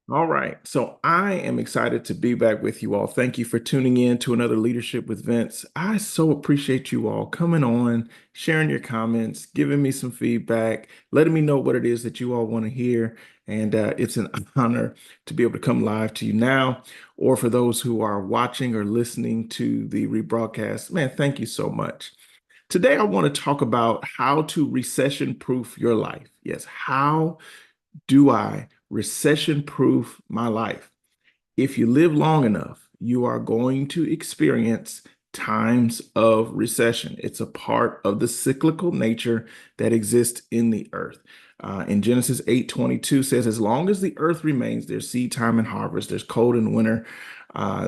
All right. So I am excited to be back with you all. Thank you for tuning in to another Leadership with Vince. I so appreciate you all coming on, sharing your comments, giving me some feedback, letting me know what it is that you all want to hear. And it's an honor to be able to come live to you now, or for those who are watching or listening to the rebroadcast. Man, thank you so much. Today, I want to talk about how to recession proof your life. Yes, how do I recession proof my life? If you live long enough, you are going to experience times of recession. It's a part of the cyclical nature that exists in the earth. In Genesis 8:22 says, as long as the earth remains, there's seed time and harvest, there's cold and winter.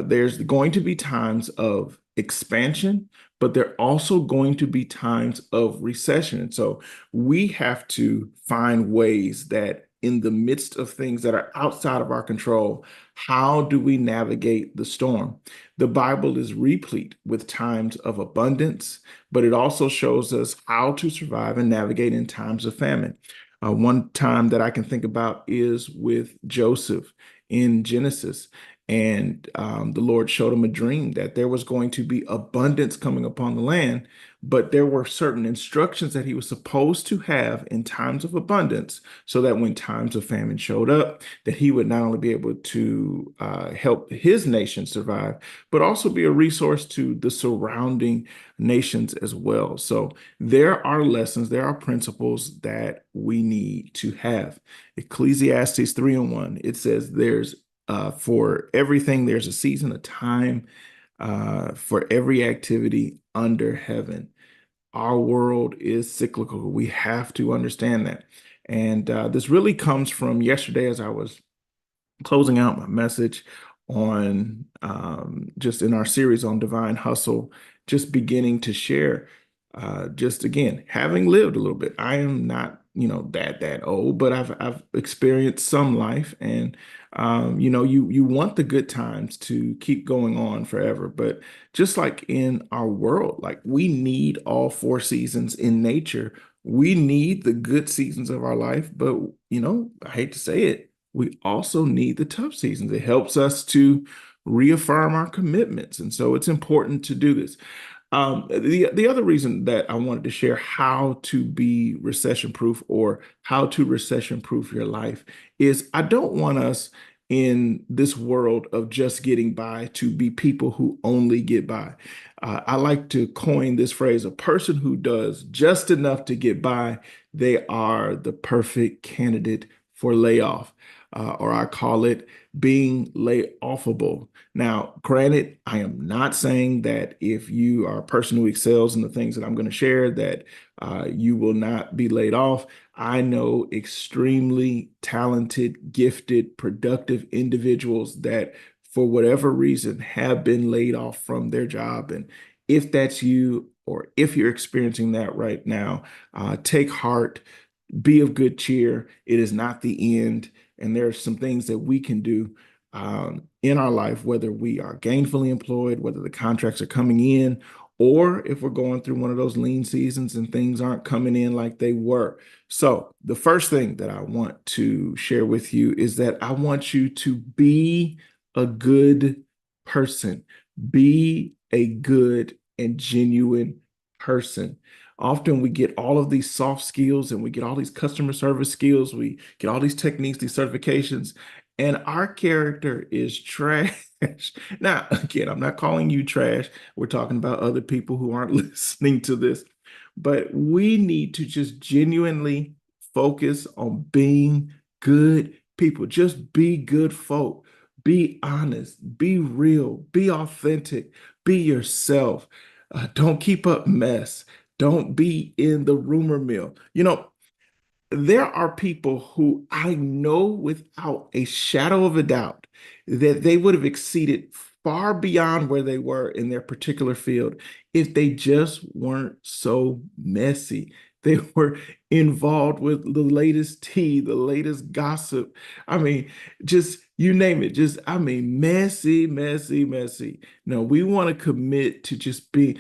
There's going to be times of expansion, but there are also going to be times of recession. And so we have to find ways that in the midst of things that are outside of our control, how do we navigate the storm? The Bible is replete with times of abundance, but it also shows us how to survive and navigate in times of famine. One time that I can think about is with Joseph in Genesis. And the Lord showed him a dream that there was going to be abundance coming upon the land, but there were certain instructions that he was supposed to have in times of abundance so that when times of famine showed up, that he would not only be able to help his nation survive, but also be a resource to the surrounding nations as well. So there are lessons, there are principles that we need to have. Ecclesiastes 3:1, it says for everything, there's a season, a time for every activity under heaven. Our world is cyclical. We have to understand that. And this really comes from yesterday as I was closing out my message on just in our series on divine hustle, just beginning to share, just again, having lived a little bit. I am not, that old, but I've experienced some life, and you want the good times to keep going on forever. But just like in our world, like we need all four seasons in nature. We need the good seasons of our life, but I hate to say it, we also need the tough seasons. It helps us to reaffirm our commitments. And so it's important to do this. The other reason that I wanted to share how to be recession proof or how to recession proof your life is I don't want us in this world of just getting by to be people who only get by. I like to coin this phrase, a person who does just enough to get by, they are the perfect candidate for layoff, or I call it being layoffable. Now, granted, I am not saying that if you are a person who excels in the things that I'm going to share, that you will not be laid off. I know extremely talented, gifted, productive individuals that, for whatever reason, have been laid off from their job. And if that's you, or if you're experiencing that right now, take heart, be of good cheer. It is not the end. And there are some things that we can do in our life, whether we are gainfully employed, whether the contracts are coming in, or if we're going through one of those lean seasons and things aren't coming in like they were. So, the first thing that I want to share with you is that I want you to be a good person, be a good and genuine person. Often we get all of these soft skills and we get all these customer service skills, we get all these techniques, these certifications, and our character is trash. Now, again, I'm not calling you trash. We're talking about other people who aren't listening to this, but we need to just genuinely focus on being good people. Just be good folk. Be honest, be real, be authentic, be yourself. Don't keep up mess. Don't be in the rumor mill. There are people who I know without a shadow of a doubt that they would have exceeded far beyond where they were in their particular field if they just weren't so messy. They were involved with the latest tea, the latest gossip. I mean, just you name it. Messy, messy, messy. No, we want to commit to just be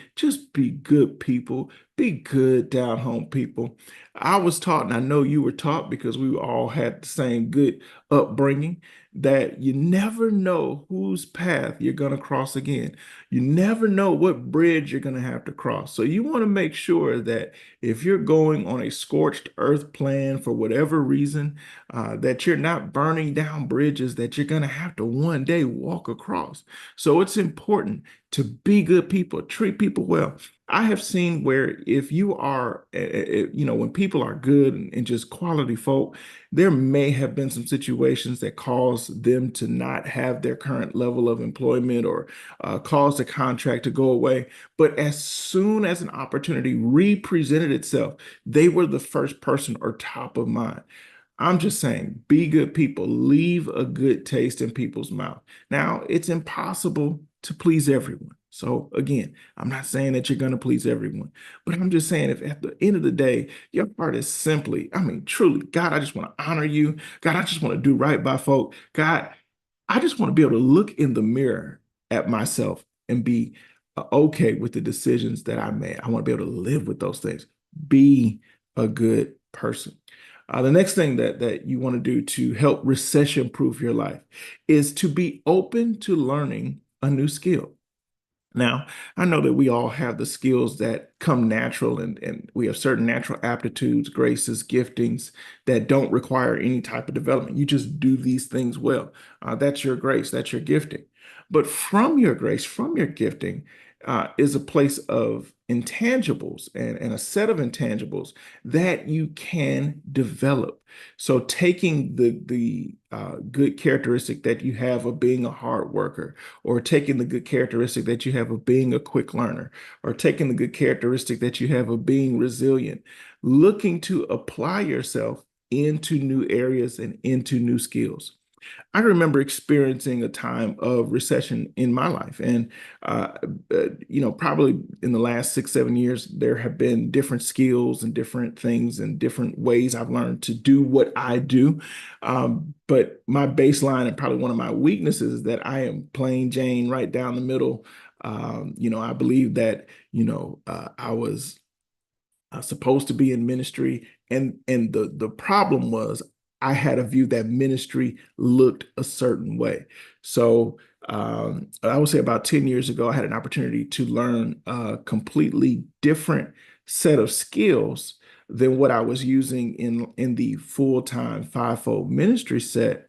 good people, Be good down home people. I was taught, and I know you were taught because we all had the same good upbringing, that you never know whose path you're going to cross again. You never know what bridge you're going to have to cross. So you want to make sure that if you're going on a scorched earth plan for whatever reason, that you're not burning down bridges that you're going to have to one day walk across. So it's important to be good people, treat people well. I have seen where if you are, when people are good and just quality folk, there may have been some situations that caused them to not have their current level of employment or cause the contract to go away. But as soon as an opportunity represented itself, they were the first person or top of mind. I'm just saying, be good people, leave a good taste in people's mouth. Now, it's impossible to please everyone. So again, I'm not saying that you're going to please everyone, but I'm just saying if at the end of the day, your heart is simply, I mean, truly, God, I just want to honor you. God, I just want to do right by folk. God, I just want to be able to look in the mirror at myself and be okay with the decisions that I made. I want to be able to live with those things. Be a good person. The next thing that you want to do to help recession proof your life is to be open to learning a new skill. Now, I know that we all have the skills that come natural, and we have certain natural aptitudes, graces, giftings that don't require any type of development. You just do these things well. That's your grace, that's your gifting. But from your grace, from your gifting, is a place of intangibles and a set of intangibles that you can develop. So taking the good characteristic that you have of being a hard worker, or taking the good characteristic that you have of being a quick learner, or taking the good characteristic that you have of being resilient, looking to apply yourself into new areas and into new skills. I remember experiencing a time of recession in my life. And, probably in the last 6, 7 years, there have been different skills and different things and different ways I've learned to do what I do. But my baseline and probably one of my weaknesses is that I am plain Jane right down the middle. I believe that, I was supposed to be in ministry, and the problem was I had a view that ministry looked a certain way. So I would say about 10 years ago, I had an opportunity to learn a completely different set of skills than what I was using in the full-time fivefold ministry set,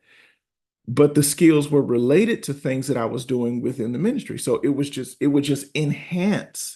but the skills were related to things that I was doing within the ministry. So it would just enhance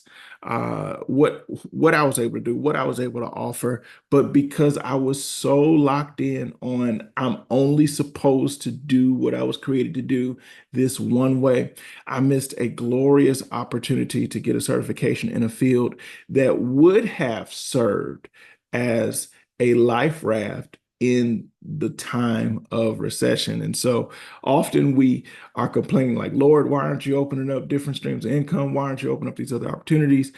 what I was able to do, what I was able to offer. But because I was so locked in on I'm only supposed to do what I was created to do this one way, I missed a glorious opportunity to get a certification in a field that would have served as a life raft in the time of recession. And so often we are complaining like, Lord, why aren't you opening up different streams of income? Why aren't you opening up these other opportunities?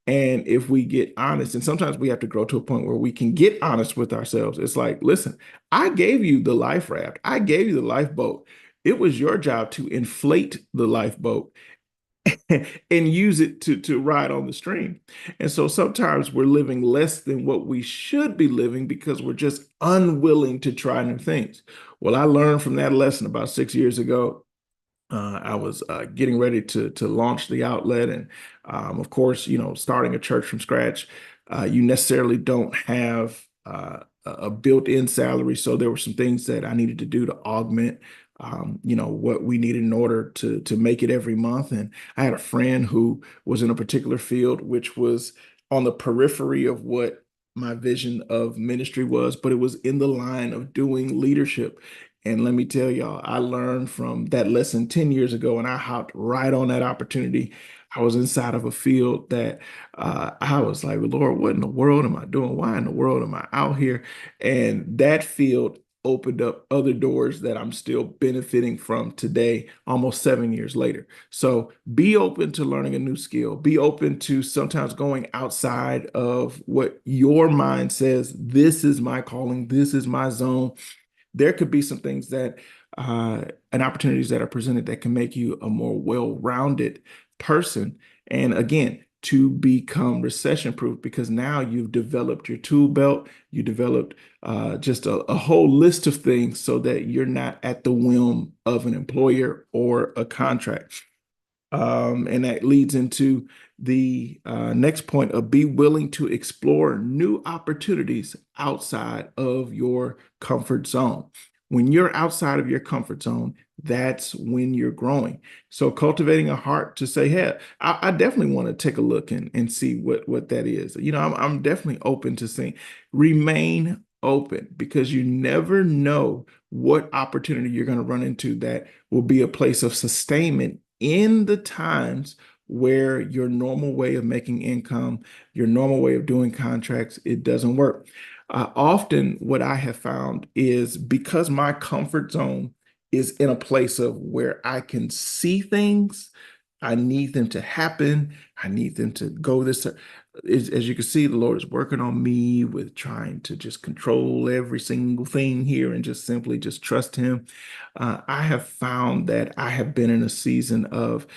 And if we get honest, and sometimes we have to grow to a point where we can get honest with ourselves. It's like, listen, I gave you the life raft. I gave you the lifeboat. It was your job to inflate the lifeboat and use it to ride on the stream. And so sometimes we're living less than what we should be living because we're just unwilling to try new things. Well, I learned from that lesson about 6 years ago. I was getting ready to launch the outlet, and of course, starting a church from scratch, you necessarily don't have a built-in salary. So there were some things that I needed to do to augment, what we needed in order to make it every month. And I had a friend who was in a particular field, which was on the periphery of what my vision of ministry was, but it was in the line of doing leadership. And let me tell y'all, I learned from that lesson 10 years ago, and I hopped right on that opportunity. I was inside of a field that I was like, Lord, what in the world am I doing? Why in the world am I out here? And that field opened up other doors that I'm still benefiting from today, almost 7 years later. So be open to learning a new skill. Be open to sometimes going outside of what your mind says. This is my calling. This is my zone. There could be some things that and opportunities that are presented that can make you a more well-rounded person. And again, to become recession proof because now you've developed your tool belt, you developed just a whole list of things so that you're not at the whim of an employer or a contract. And that leads into the next point of be willing to explore new opportunities outside of your comfort zone. When you're outside of your comfort zone, that's when you're growing. So cultivating a heart to say, hey, I definitely want to take a look and see what that is. I'm definitely open to seeing. Remain open because you never know what opportunity you're going to run into that will be a place of sustainment in the times where your normal way of making income, your normal way of doing contracts, it doesn't work. Often, what I have found is because my comfort zone is in a place of where I can see things, I need them to happen. I need them to go this. As you can see, the Lord is working on me with trying to just control every single thing here and just simply just trust Him. I have found that I have been in a season of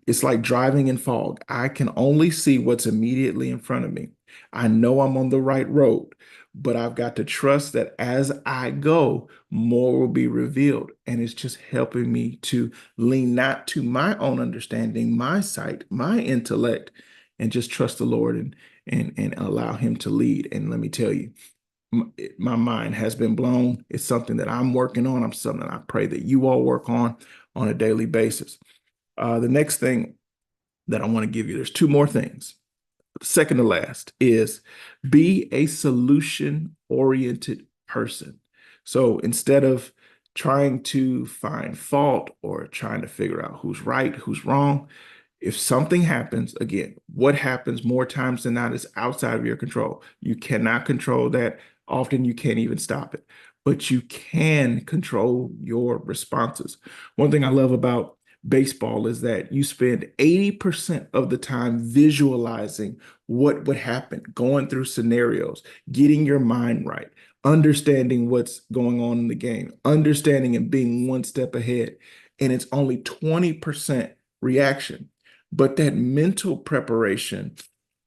it's like driving in fog. I can only see what's immediately in front of me. I know I'm on the right road, but I've got to trust that as I go, more will be revealed. And it's just helping me to lean not to my own understanding, my sight, my intellect, and just trust the Lord and allow Him to lead. And let me tell you, my mind has been blown. It's something that I'm working on. I'm something I pray that you all work on a daily basis. The next thing that I want to give you, there's two more things. Second to last is be a solution oriented person. So instead of trying to find fault or trying to figure out who's right, who's wrong, if something happens, again, what happens more times than not is outside of your control. You cannot control that. Often you can't even stop it, but you can control your responses. One thing I love about baseball is that you spend 80% of the time visualizing what would happen, going through scenarios, getting your mind right, understanding what's going on in the game, understanding and being one step ahead. And it's only 20% reaction. But that mental preparation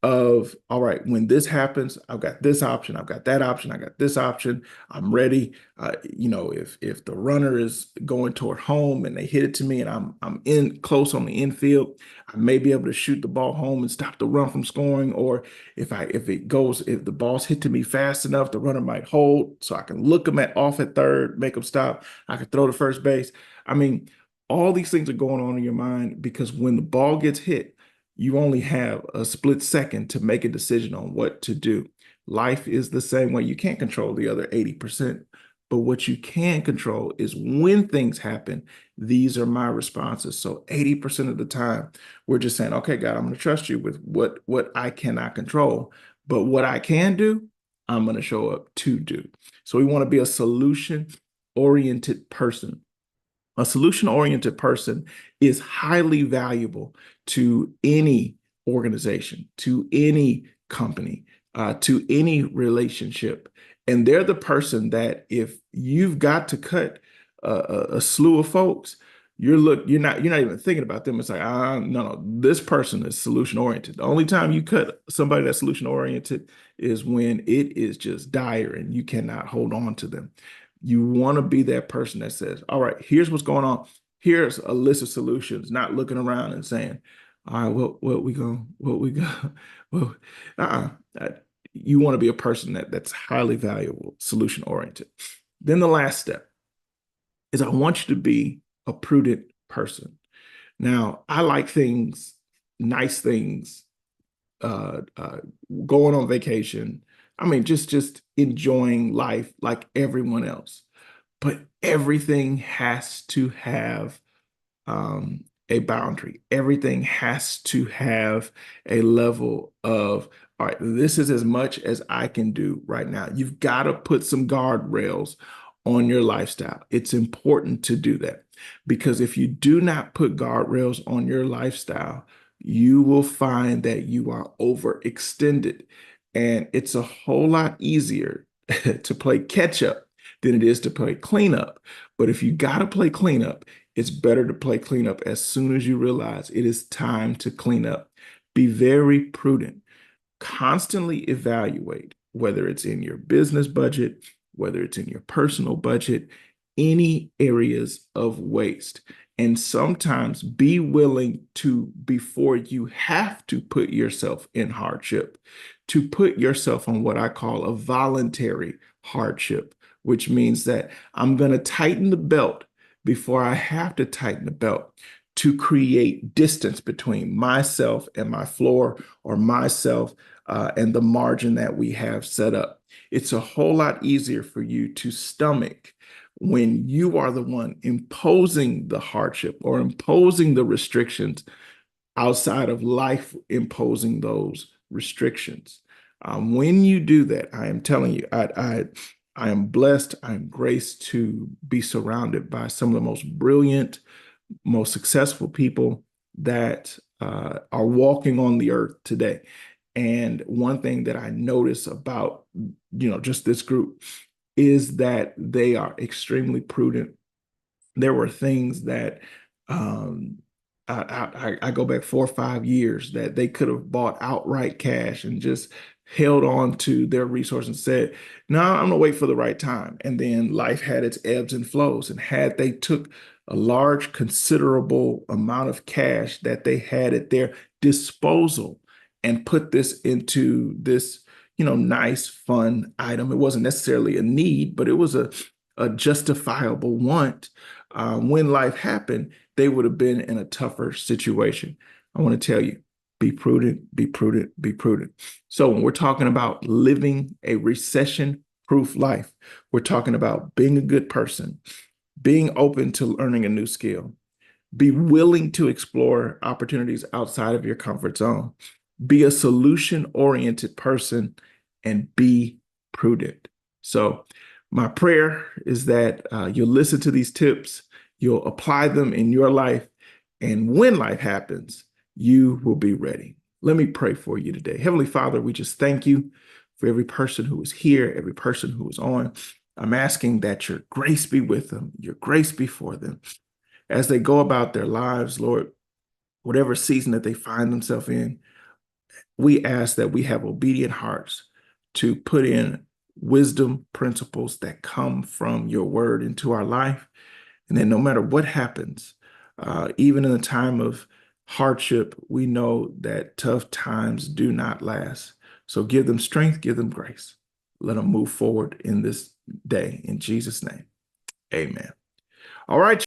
of, all right, when this happens, I've got this option, I've got that option, I got this option, I'm ready. If the runner is going toward home and they hit it to me and I'm in close on the infield, I may be able to shoot the ball home and stop the run from scoring. Or if the ball's hit to me fast enough, the runner might hold, so I can look them off at third, make them stop. I can throw to first base. I mean, all these things are going on in your mind because when the ball gets hit, you only have a split second to make a decision on what to do. Life is the same way. You can't control the other 80%, but what you can control is when things happen, these are my responses. So 80% of the time, we're just saying, okay, God, I'm going to trust you with what I cannot control, but what I can do, I'm going to show up to do. So we want to be a solution-oriented person. A solution-oriented person is highly valuable to any organization, to any company, to any relationship. And they're the person that if you've got to cut a slew of folks, you're not even thinking about them. It's like, no, this person is solution oriented. The only time you cut somebody that's solution oriented is when it is just dire and you cannot hold on to them. You want to be that person that says, all right, here's what's going on. Here's a list of solutions, not looking around and saying, all right, what we go, well, uh-uh. Uh, you want to be a person that's highly valuable, solution oriented. Then the last step is I want you to be a prudent person. Now, I like things, nice things, uh, going on vacation. I mean, just enjoying life like everyone else. But everything has to have a boundary. Everything has to have a level of, all right, this is as much as I can do right now. You've got to put some guardrails on your lifestyle. It's important to do that because if you do not put guardrails on your lifestyle, you will find that you are overextended. And it's a whole lot easier to play catch up than it is to play cleanup. But if you got to play cleanup, it's better to play cleanup as soon as you realize it is time to clean up. Be very prudent. Constantly evaluate whether it's in your business budget, whether it's in your personal budget, any areas of waste. And sometimes be willing to, before you have to put yourself in hardship, to put yourself on what I call a voluntary hardship, which means that I'm going to tighten the belt before I have to tighten the belt to create distance between myself and my floor, or myself and the margin that we have set up. It's a whole lot easier for you to stomach when you are the one imposing the hardship or imposing the restrictions outside of life imposing those restrictions. When you do that, I am telling you, I am blessed, I am graced to be surrounded by some of the most brilliant, most successful people that are walking on the earth today. And one thing that I notice about, just this group is that they are extremely prudent. There were things that um, I go back 4 or 5 years that they could have bought outright cash and just held on to their resource and said, no, I'm gonna wait for the right time. And then life had its ebbs and flows. And had they took a large, considerable amount of cash that they had at their disposal and put this into this, nice, fun item. It wasn't necessarily a need, but it was a justifiable want. When life happened, they would have been in a tougher situation. I want to tell you, be prudent, be prudent, be prudent. So when we're talking about living a recession-proof life, we're talking about being a good person, being open to learning a new skill, be willing to explore opportunities outside of your comfort zone, be a solution-oriented person, and be prudent. So my prayer is that you'll listen to these tips, you'll apply them in your life, and when life happens, you will be ready. Let me pray for you today. Heavenly Father, we just thank you for every person who is here, every person who is on. I'm asking that your grace be with them, your grace be for them as they go about their lives, Lord, whatever season that they find themselves in. We ask that we have obedient hearts to put in wisdom principles that come from your word into our life. And then no matter what happens, even in a time of hardship, we know that tough times do not last. So give them strength, give them grace. Let them move forward in this day. In Jesus' name, amen. All right.